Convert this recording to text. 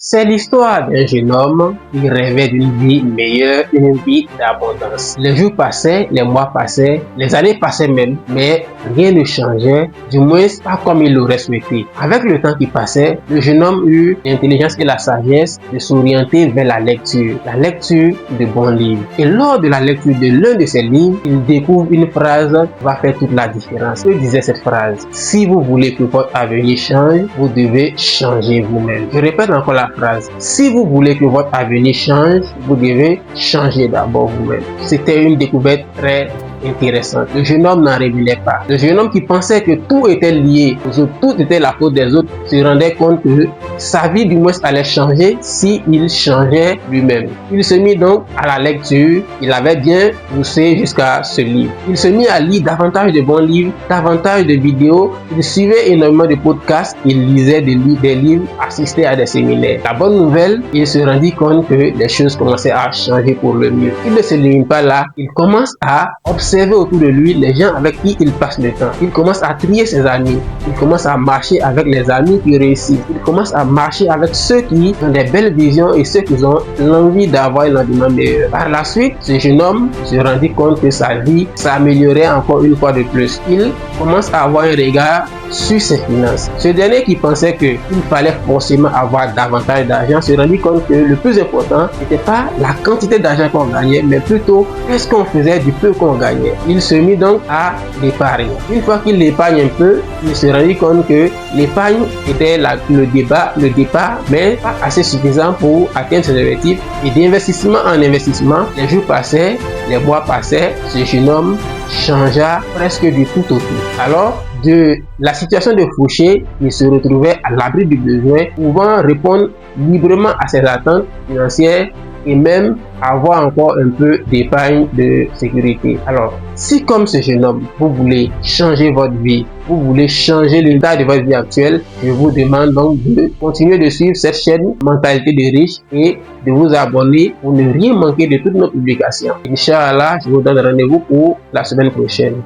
C'est l'histoire d'un jeune homme qui rêvait d'une vie meilleure, une vie d'abondance. Les jours passaient, les mois passaient, les années passaient même, mais rien ne changeait, du moins pas comme il l'aurait souhaité. Avec le temps qui passait, le jeune homme eut l'intelligence et la sagesse de s'orienter vers la lecture de bons livres. Et lors de la lecture de l'un de ces livres, il découvre une phrase qui va faire toute la différence. Que disait cette phrase? Si vous voulez que votre avenir change, vous devez changer vous-même. Je répète encore la phrase. Si vous voulez que votre avenir change, vous devez changer d'abord vous-même. C'était une découverte très intéressante. Le jeune homme n'en révélait pas. Le jeune homme qui pensait que tout était lié aux autres, tout était la faute des autres, se rendait compte que sa vie du moins allait changer si il changeait lui-même. Il se mit donc à la lecture. Il avait bien poussé jusqu'à ce livre. Il se mit à lire davantage de bons livres, davantage de vidéos. Il suivait énormément de podcasts. Il lisait des livres, assistait à des séminaires. La bonne nouvelle, il se rendit compte que les choses commençaient à changer pour le mieux. Il ne se limite pas là. Il commence à observer autour de lui les gens avec qui il passe le temps. Il commence à trier ses amis. Il commence à marcher avec les amis qui réussissent. Il commence à marcher avec ceux qui ont des belles visions et ceux qui ont l'envie d'avoir un lendemain meilleur. Par la suite, ce jeune homme se rendit compte que sa vie s'améliorait encore une fois de plus. Il commence à avoir un regard sur ses finances. Ce dernier qui pensait qu'il fallait forcément avoir davantage d'argent se rendit compte que le plus important n'était pas la quantité d'argent qu'on gagnait, mais plutôt qu'est-ce qu'on faisait du peu qu'on gagnait. Il se mit donc à l'épargne. Une fois qu'il épargne un peu, il se rendit compte que l'épargne était le départ, mais pas assez suffisant pour atteindre ses objectifs. Et d'investissement en investissement, les jours passaient, les mois passaient, ce jeune homme changea presque du tout au tout. Alors, de la situation de Fouché, il se retrouvait à l'abri du besoin, pouvant répondre librement à ses attentes financières et même avoir encore un peu d'épargne de sécurité. Alors, si comme ce jeune homme, vous voulez changer votre vie, vous voulez changer l'état de votre vie actuelle, je vous demande donc de continuer de suivre cette chaîne Mentalité de riche et de vous abonner pour ne rien manquer de toutes nos publications. Inch'Allah, je vous donne rendez-vous pour la semaine prochaine.